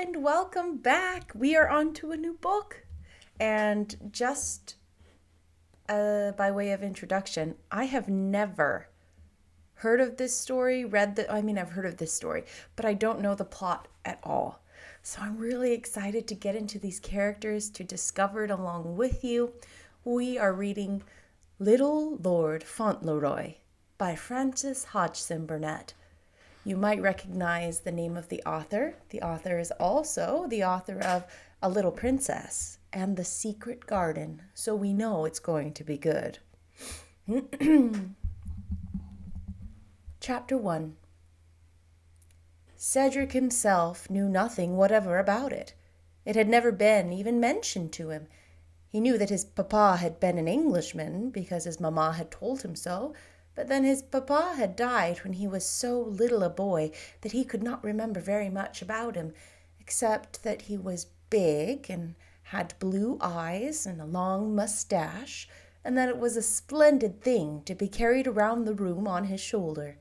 and welcome back. We are on to a new book. And just by way of introduction, I have never heard of this story, I've heard of this story, but I don't know the plot at all. So I'm really excited to get into these characters, to discover it along with you. We are reading Little Lord Fauntleroy by Frances Hodgson Burnett. You might recognize the name of the author. The author is also the author of A Little Princess and The Secret Garden, so we know it's going to be good. Chapter 1. Cedric himself knew nothing whatever about it. It had never been even mentioned to him. He knew that his papa had been an Englishman because his mamma had told him so, but then his papa had died when he was so little a boy that he could not remember very much about him, except that he was big and had blue eyes and a long mustache, and that it was a splendid thing to be carried around the room on his shoulder.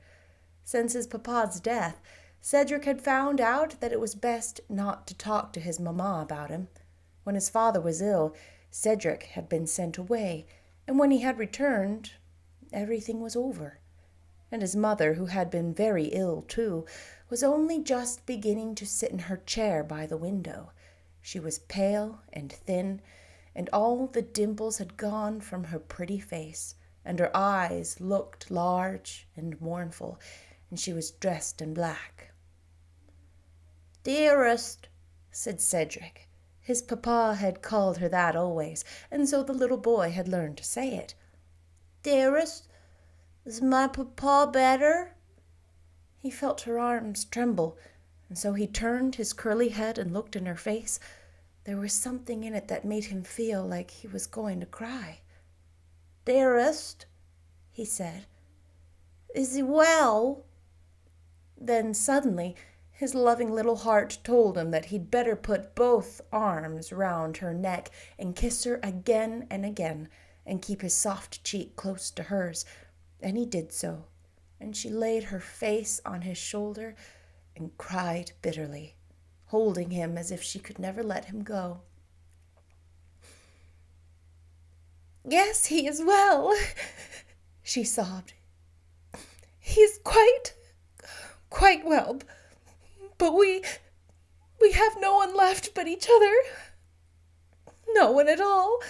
Since his papa's death, Cedric had found out that it was best not to talk to his mamma about him. When his father was ill, Cedric had been sent away, and when he had returned, everything was over. And his mother, who had been very ill too, was only just beginning to sit in her chair by the window. She was pale and thin, and all the dimples had gone from her pretty face, and her eyes looked large and mournful, and she was dressed in black. "Dearest," said Cedric. His papa had called her that always, and so the little boy had learned to say it. "Dearest, is my papa better?" He felt her arms tremble, and so he turned his curly head and looked in her face. There was something in it that made him feel like he was going to cry. "Dearest," he said, "is he well?" Then suddenly his loving little heart told him that he'd better put both arms round her neck and kiss her again and again, and keep his soft cheek close to hers, and he did so, and she laid her face on his shoulder and cried bitterly, holding him as if she could never let him go. "Yes, he is well," she sobbed. "He's quite well, but we have no one left but each other. No one at all."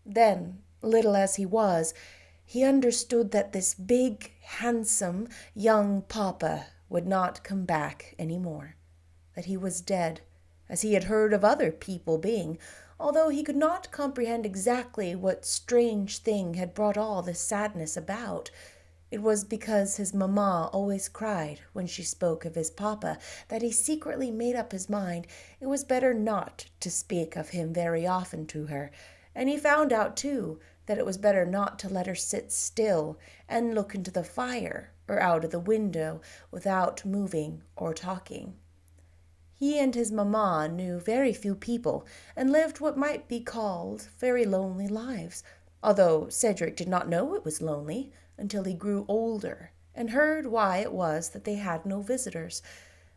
Then, little as he was, he understood that this big, handsome, young papa would not come back any more, that he was dead, as he had heard of other people being, although he could not comprehend exactly what strange thing had brought all this sadness about. It was because his mamma always cried when she spoke of his papa that he secretly made up his mind it was better not to speak of him very often to her, and he found out, too, that it was better not to let her sit still and look into the fire or out of the window without moving or talking. He and his mamma knew very few people and lived what might be called very lonely lives, although Cedric did not know it was lonely until he grew older and heard why it was that they had no visitors.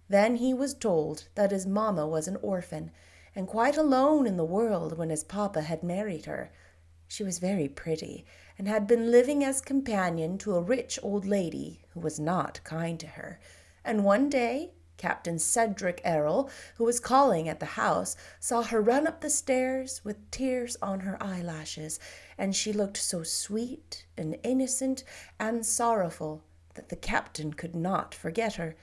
Then he was told that his mamma was an orphan and quite alone in the world when his papa had married her. She was very pretty and had been living as companion to a rich old lady who was not kind to her, and one day Captain Cedric Errol, who was calling at the house, saw her run up the stairs with tears on her eyelashes, and she looked so sweet and innocent and sorrowful that the captain could not forget her.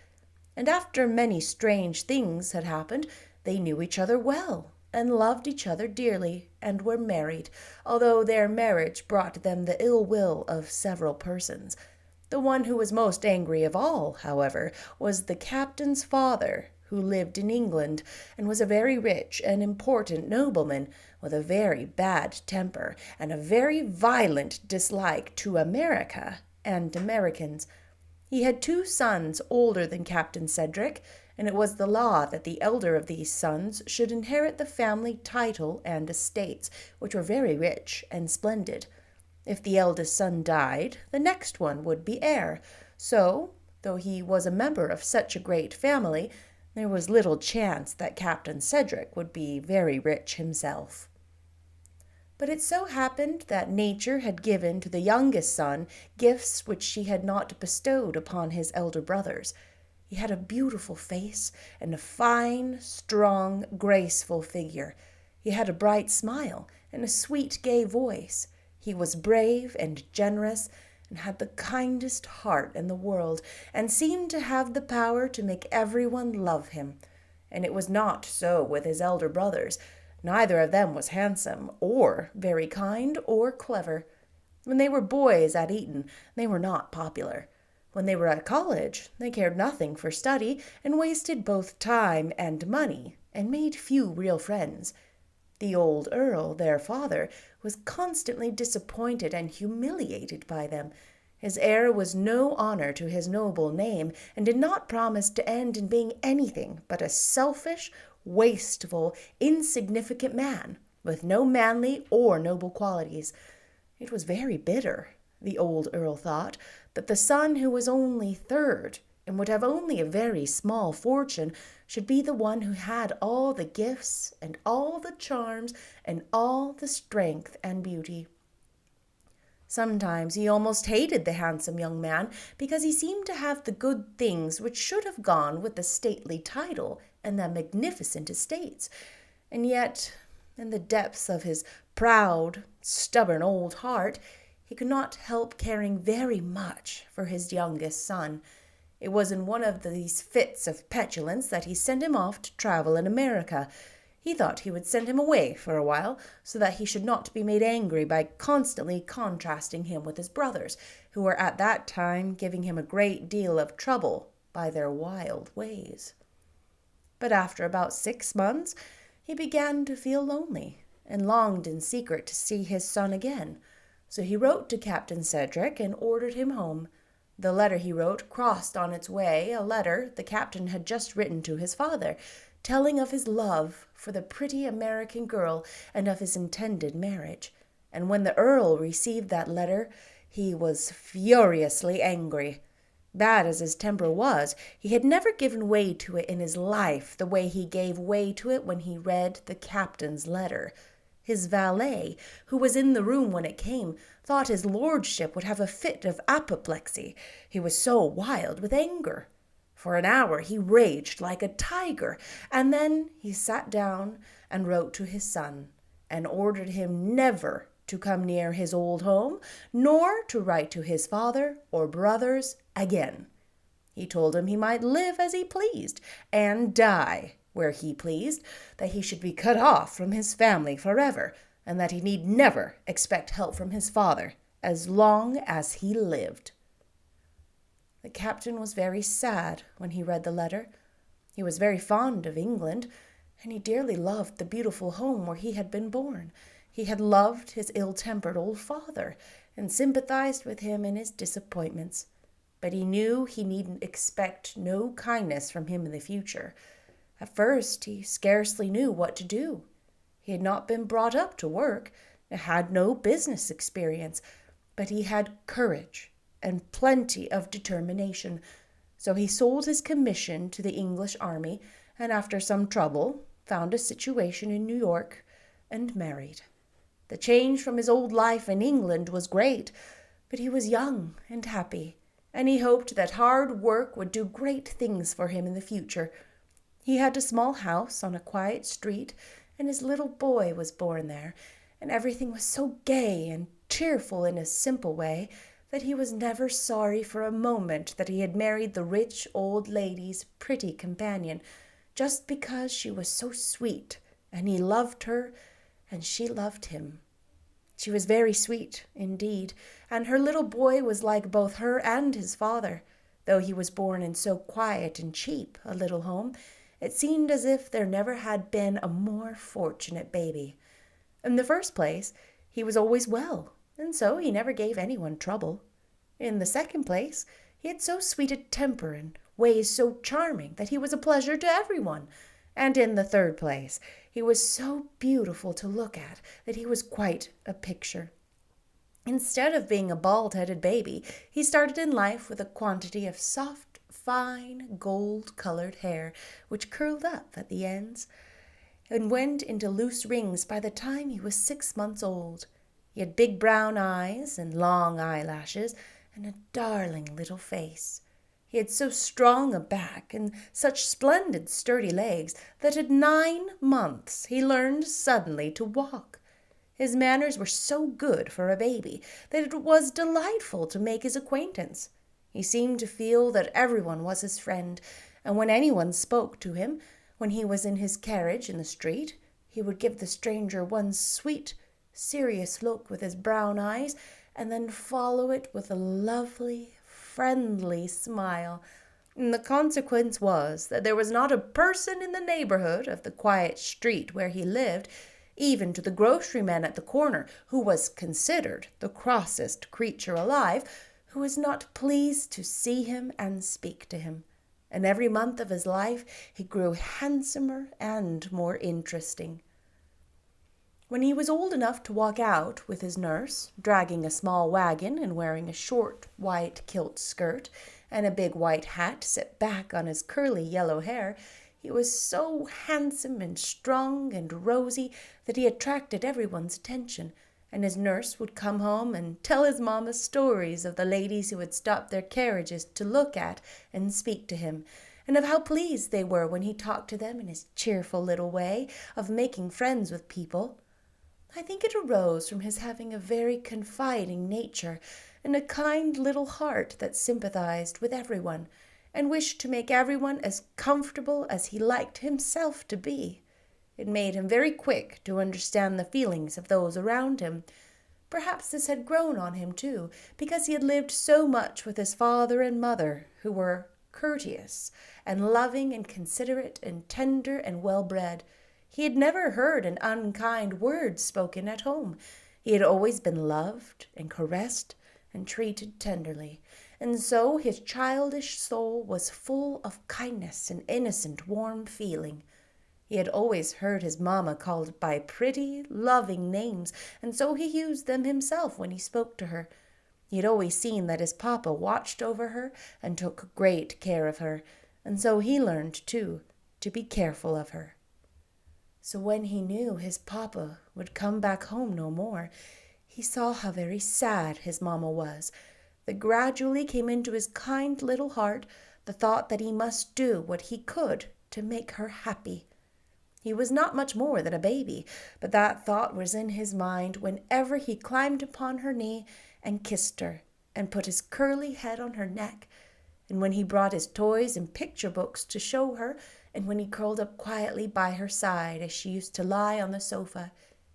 And after many strange things had happened, they knew each other well and loved each other dearly and were married, although their marriage brought them the ill will of several persons. The one who was most angry of all, however, was the captain's father, who lived in England and was a very rich and important nobleman with a very bad temper and a very violent dislike to America and Americans. He had 2 sons older than Captain Cedric, and it was the law that the elder of these sons should inherit the family title and estates, which were very rich and splendid. If the eldest son died, the next one would be heir. So, though he was a member of such a great family, There was little chance that Captain Cedric would be very rich himself. But it so happened that nature had given to the youngest son gifts which she had not bestowed upon his elder brothers. He had a beautiful face and a fine, strong, graceful figure. He had a bright smile and a sweet, gay voice. He was brave and generous and had the kindest heart in the world, and seemed to have the power to make everyone love him. And it was not so with his elder brothers. Neither of them was handsome, or very kind, or clever. When they were boys at Eton, they were not popular. When they were at college, they cared nothing for study, and wasted both time and money, and made few real friends. The old Earl, their father, was constantly disappointed and humiliated by them. His heir was no honor to his noble name, and did not promise to end in being anything but a selfish, wasteful, insignificant man, with no manly or noble qualities. It was very bitter, the old Earl thought, that the son who was only third, and would have only a very small fortune, should be the one who had all the gifts, and all the charms, and all the strength and beauty. Sometimes he almost hated the handsome young man, because he seemed to have the good things which should have gone with the stately title and the magnificent estates. And yet, in the depths of his proud, stubborn old heart, he could not help caring very much for his youngest son. It was in one of these fits of petulance that he sent him off to travel in America. He thought he would send him away for a while, so that he should not be made angry by constantly contrasting him with his brothers, who were at that time giving him a great deal of trouble by their wild ways. But after about 6 months, he began to feel lonely, and longed in secret to see his son again. So he wrote to Captain Cedric and ordered him home. The letter he wrote crossed on its way a letter the captain had just written to his father, telling of his love for the pretty American girl and of his intended marriage. And when the Earl received that letter, he was furiously angry. Bad as his temper was, he had never given way to it in his life the way he gave way to it when he read the captain's letter. His valet, who was in the room when it came, thought his lordship would have a fit of apoplexy. He was so wild with anger. For an hour he raged like a tiger, and then he sat down and wrote to his son, and ordered him never to come near his old home, nor to write to his father or brothers again. He told him he might live as he pleased, and die where he pleased, that he should be cut off from his family forever, and that he need never expect help from his father as long as he lived. The captain was very sad when he read the letter. He was very fond of England, and he dearly loved the beautiful home where he had been born. He had loved his ill-tempered old father, and sympathized with him in his disappointments. But he knew he needn't expect no kindness from him in the future. At first he scarcely knew what to do. He had not been brought up to work, and had no business experience, but he had courage and plenty of determination. So he sold his commission to the English army, and after some trouble found a situation in New York and married. The change from his old life in England was great, but he was young and happy, and he hoped that hard work would do great things for him in the future. He had a small house on a quiet street, and his little boy was born there, and everything was so gay and cheerful in a simple way that he was never sorry for a moment that he had married the rich old lady's pretty companion, just because she was so sweet, and he loved her, and she loved him. She was very sweet, indeed, and her little boy was like both her and his father. Though he was born in so quiet and cheap a little home, it seemed as if there never had been a more fortunate baby. In the first place, he was always well, and so he never gave anyone trouble. In the second place, he had so sweet a temper and ways so charming that he was a pleasure to everyone. And in the third place, he was so beautiful to look at that he was quite a picture. Instead of being a bald-headed baby, he started in life with a quantity of soft, fine gold-colored hair, which curled up at the ends and went into loose rings by the time he was 6 months old. He had big brown eyes and long eyelashes and a darling little face. He had so strong a back and such splendid sturdy legs that at 9 months he learned suddenly to walk. His manners were so good for a baby that it was delightful to make his acquaintance. He seemed to feel that everyone was his friend, and when anyone spoke to him, when he was in his carriage in the street, he would give the stranger one sweet, serious look with his brown eyes, and then follow it with a lovely, friendly smile. And the consequence was that there was not a person in the neighborhood of the quiet street where he lived, even to the groceryman at the corner, who was considered the crossest creature alive, who was not pleased to see him and speak to him. And every month of his life he grew handsomer and more interesting. When he was old enough to walk out with his nurse, dragging a small wagon and wearing a short white kilt skirt and a big white hat set back on his curly yellow hair, he was so handsome and strong and rosy that he attracted everyone's attention, and his nurse would come home and tell his mamma stories of the ladies who had stopped their carriages to look at and speak to him, and of how pleased they were when he talked to them in his cheerful little way of making friends with people. I think it arose from his having a very confiding nature and a kind little heart that sympathized with everyone and wished to make everyone as comfortable as he liked himself to be. It made him very quick to understand the feelings of those around him. Perhaps this had grown on him, too, because he had lived so much with his father and mother, who were courteous and loving and considerate and tender and well-bred. He had never heard an unkind word spoken at home. He had always been loved and caressed and treated tenderly, and so his childish soul was full of kindness and innocent, warm feeling. He had always heard his mamma called by pretty, loving names, and so he used them himself when he spoke to her. He had always seen that his papa watched over her and took great care of her, and so he learned, too, to be careful of her. So when he knew his papa would come back home no more, he saw how very sad his mamma was. There gradually came into his kind little heart the thought that he must do what he could to make her happy. He was not much more than a baby, but that thought was in his mind whenever he climbed upon her knee and kissed her and put his curly head on her neck, and when he brought his toys and picture books to show her, and when he curled up quietly by her side as she used to lie on the sofa.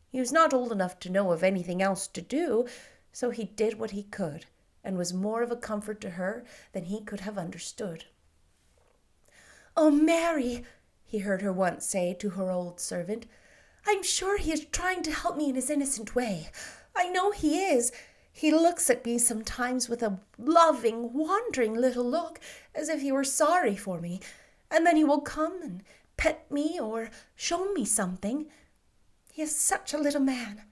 He was not old enough to know of anything else to do, so he did what he could, and was more of a comfort to her than he could have understood. "Oh, Mary," he heard her once say to her old servant, "I'm sure he is trying to help me in his innocent way. I know he is. He looks at me sometimes with a loving, wandering little look, as if he were sorry for me, and then he will come and pet me or show me something. He is such a little man.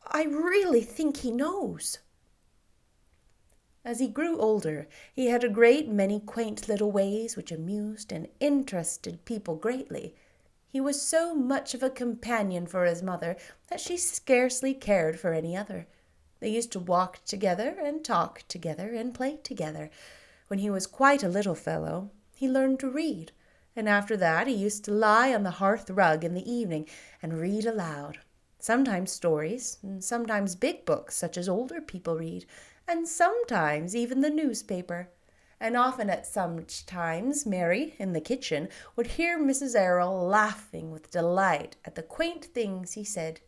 I really think he knows." As he grew older, he had a great many quaint little ways which amused and interested people greatly. He was so much of a companion for his mother that she scarcely cared for any other. They used to walk together and talk together and play together. When he was quite a little fellow, he learned to read, and after that he used to lie on the hearth rug in the evening and read aloud, sometimes stories, and sometimes big books such as older people read, and sometimes even the newspaper. And often at some times Mary, in the kitchen, would hear Mrs. Errol laughing with delight at the quaint things he said.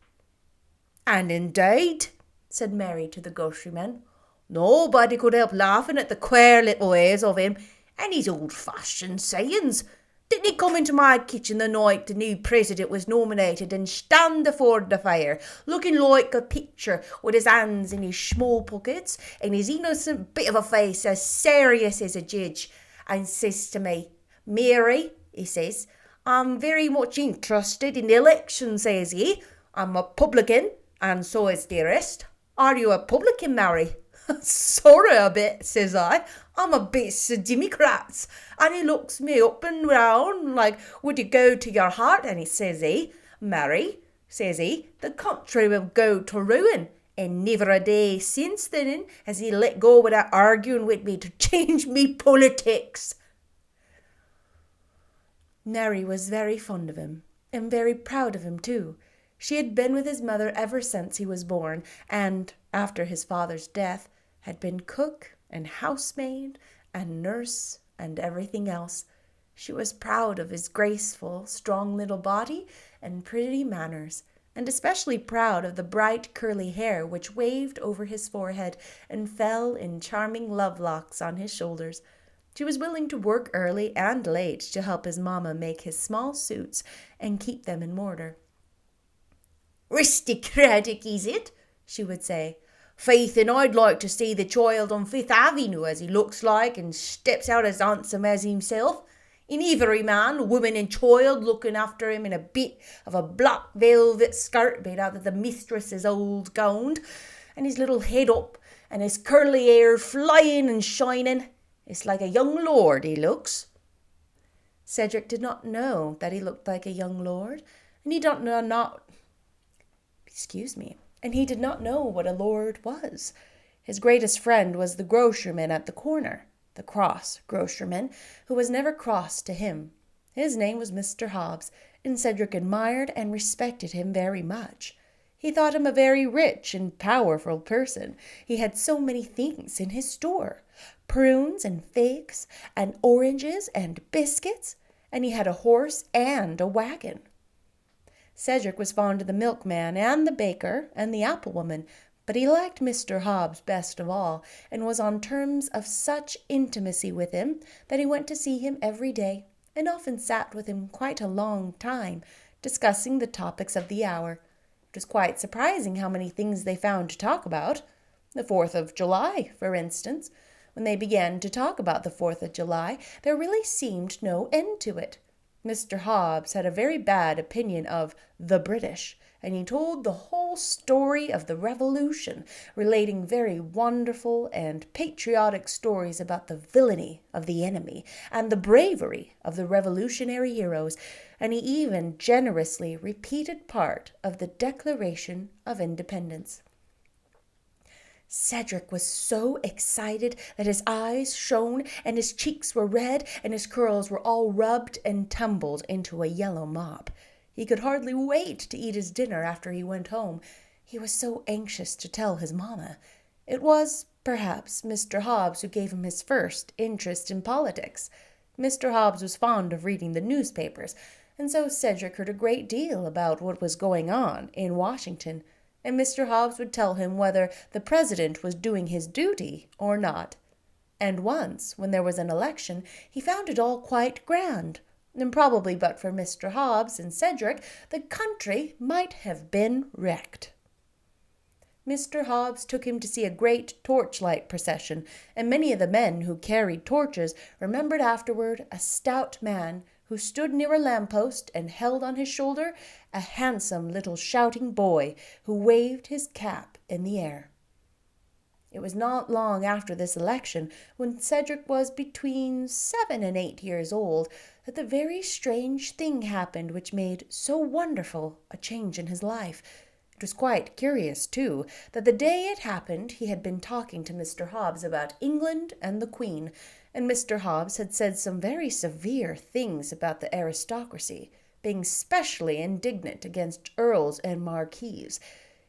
"And indeed," said Mary to the groceryman, "nobody could help laughing at the queer little ways of him and his old-fashioned sayings. Didn't he come into my kitchen the night the new president was nominated and stand afore the fire, looking like a picture, with his hands in his small pockets and his innocent bit of a face as serious as a judge, and says to me, 'Mary,' he says, 'I'm very much interested in the election,' says he. 'I'm a publican, and so is the rest.' 'Are you a publican, Mary?' Sorry a bit, says I. I'm a bit of Democrats. And he looks me up and round like, would you go to your heart? And he says, Mary, says he, the country will go to ruin. And never a day since then has he let go without arguing with me to change me politics. Mary was very fond of him, and very proud of him too. She had been with his mother ever since he was born, and, after his father's death, had been cook and housemaid and nurse and everything else. She was proud of his graceful, strong little body and pretty manners, and especially proud of the bright curly hair which waved over his forehead and fell in charming love-locks on his shoulders. She was willing to work early and late to help his mamma make his small suits and keep them in order. "Aristocratic, is it?" she would say. "Faith, and I'd like to see the child on Fifth Avenue as he looks like and steps out as handsome as himself. In every man, woman and child looking after him in a bit of a black velvet skirt made out of the mistress's old gown, and his little head up, and his curly hair flying and shining. It's like a young lord he looks." Cedric did not know that he looked like a young lord, and he did not know what a lord was. His greatest friend was the grocerman at the corner, the cross grocerman, who was never cross to him. His name was Mr. Hobbs, and Cedric admired and respected him very much. He thought him a very rich and powerful person. He had so many things in his store, prunes and figs and oranges and biscuits, and he had a horse and a wagon. Cedric was fond of the milkman and the baker and the apple-woman, but he liked Mr. Hobbs best of all, and was on terms of such intimacy with him that he went to see him every day, and often sat with him quite a long time, discussing the topics of the hour. It was quite surprising how many things they found to talk about. The 4th of July, for instance. When they began to talk about the 4th of July, there really seemed no end to it. Mr. Hobbs had a very bad opinion of the British, and he told the whole story of the Revolution, relating very wonderful and patriotic stories about the villainy of the enemy and the bravery of the revolutionary heroes, and he even generously repeated part of the Declaration of Independence. Cedric was so excited that his eyes shone and his cheeks were red and his curls were all rubbed and tumbled into a yellow mop. He could hardly wait to eat his dinner after he went home. He was so anxious to tell his mamma. It was, perhaps, Mr. Hobbs who gave him his first interest in politics. Mr. Hobbs was fond of reading the newspapers, and so Cedric heard a great deal about what was going on in Washington, and Mr. Hobbs would tell him whether the president was doing his duty or not. And once, when there was an election, he found it all quite grand, and probably but for Mr. Hobbs and Cedric, the country might have been wrecked. Mr. Hobbs took him to see a great torchlight procession, and many of the men who carried torches remembered afterward a stout man who stood near a lamppost and held on his shoulder a handsome little shouting boy who waved his cap in the air. It was not long after this election, when Cedric was between 7 and 8 years old, that the very strange thing happened which made so wonderful a change in his life. It was quite curious, too, that the day it happened he had been talking to Mr. Hobbs about England and the Queen, and Mr. Hobbs had said some very severe things about the aristocracy, being specially indignant against earls and marquises.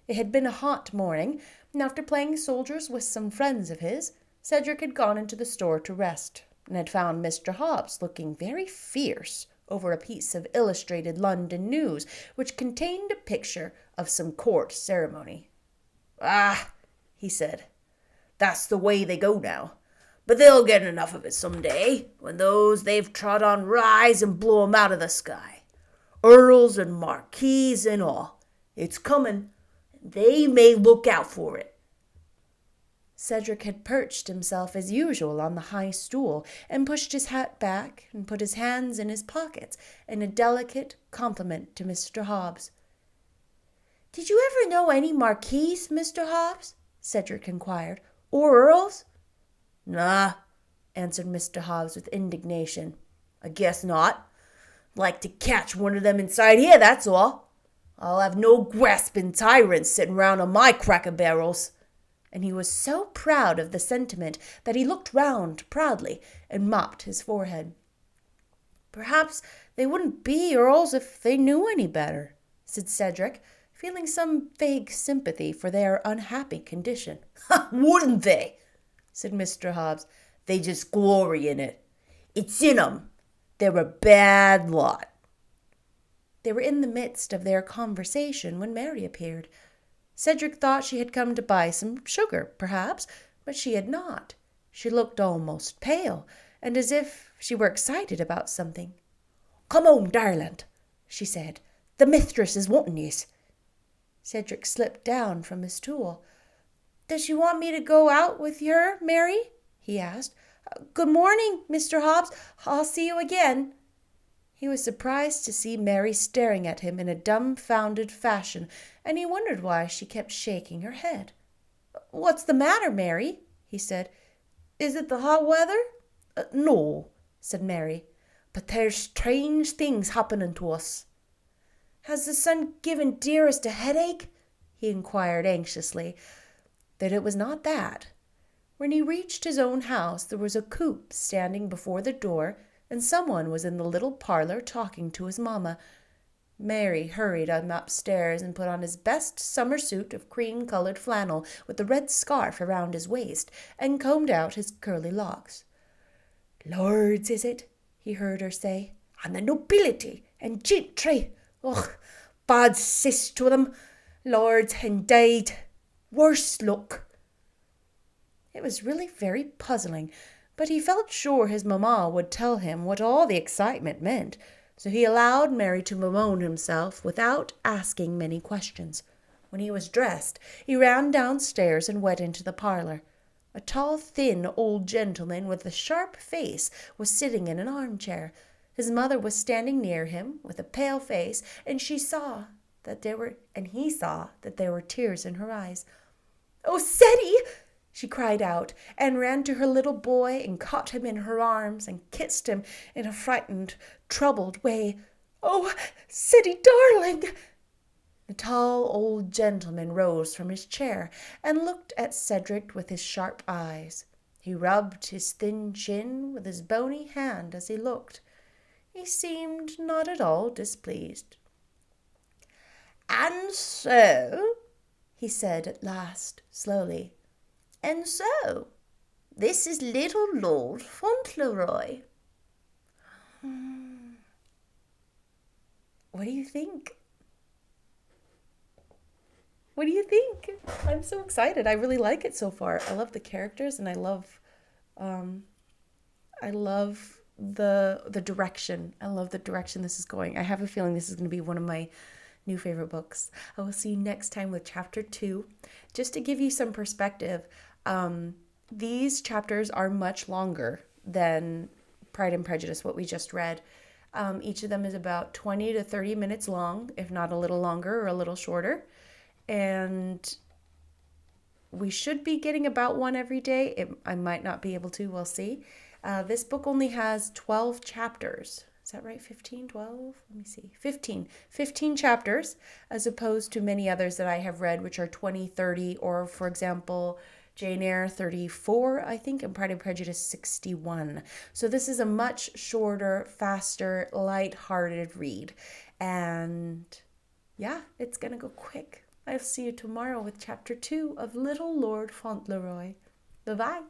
It had been a hot morning, and after playing soldiers with some friends of his, Cedric had gone into the store to rest, and had found Mr. Hobbs looking very fierce over a piece of illustrated London news, which contained a picture of some court ceremony. "Ah," he said, "that's the way they go now. But they'll get enough of it some day, when those they've trod on rise and blow 'em out of the sky. Earls and marquises and all. It's coming. They may look out for it." Cedric had perched himself as usual on the high stool, and pushed his hat back, and put his hands in his pockets, in a delicate compliment to Mr. Hobbs. "Did you ever know any marquises, Mr. Hobbs?" Cedric inquired. Or earls? Nah, answered Mr. Hobbs with indignation. I guess not. Like to catch one of them inside here, that's all. I'll have no grasping tyrants sitting round on my cracker barrels. And he was so proud of the sentiment that he looked round proudly and mopped his forehead. Perhaps they wouldn't be earls if they knew any better, said Cedric, feeling some vague sympathy for their unhappy condition. Wouldn't they? Said Mr. Hobbs. They just glory in it. It's in 'em. They're a bad lot. They were in the midst of their conversation when Mary appeared. Cedric thought she had come to buy some sugar, perhaps, but she had not. She looked almost pale, and as if she were excited about something. Come home, darling, she said. The mistress is wanting yous. Cedric slipped down from his stool. Does she want me to go out with her, Mary? He asked. Good morning, Mr. Hobbs. I'll see you again. He was surprised to see Mary staring at him in a dumbfounded fashion, and he wondered why she kept shaking her head. What's the matter, Mary? He said. Is it the hot weather? No, said Mary, but there's strange things happening to us. Has the sun given dearest a headache? He inquired anxiously. But it was not that. When he reached his own house, there was a coupe standing before the door, and someone was in the little parlor talking to his mamma. Mary hurried him upstairs and put on his best summer suit of cream-colored flannel with a red scarf around his waist, and combed out his curly locks. Lords, is it? He heard her say. And the nobility and gentry. Och, bad cess to them. Lords, indeed. Worse luck. It was really very puzzling, but he felt sure his mamma would tell him what all the excitement meant, so he allowed Mary to bemoan himself without asking many questions. When he was dressed, he ran downstairs and went into the parlor. A tall, thin old gentleman with a sharp face was sitting in an armchair. His mother was standing near him with a pale face, and he saw that there were tears in her eyes. Oh, Ceddie! She cried out, and ran to her little boy and caught him in her arms and kissed him in a frightened, troubled way. Oh, Ceddie, darling! The tall old gentleman rose from his chair and looked at Cedric with his sharp eyes. He rubbed his thin chin with his bony hand as he looked. He seemed not at all displeased. And so, he said at last, slowly, and so, this is little Lord Fauntleroy. What do you think? What do you think? I'm so excited. I really like it so far. I love the characters, and I love the direction. I love the direction this is going. I have a feeling this is going to be one of my new favorite books. I will see you next time with chapter 2. Just to give you some perspective, these chapters are much longer than Pride and Prejudice, what we just read. Each of them is about 20 to 30 minutes long, if not a little longer or a little shorter. And we should be getting about one every day. I might not be able to. We'll see. This book only has 12 chapters. Is that right? 15, 12? Let me see. 15 chapters, as opposed to many others that I have read, which are 20, 30, or, for example, Jane Eyre 34, I think, and Pride and Prejudice 61. So this is a much shorter, faster, light-hearted read. And yeah, it's going to go quick. I'll see you tomorrow with chapter 2 of Little Lord Fauntleroy. Bye-bye.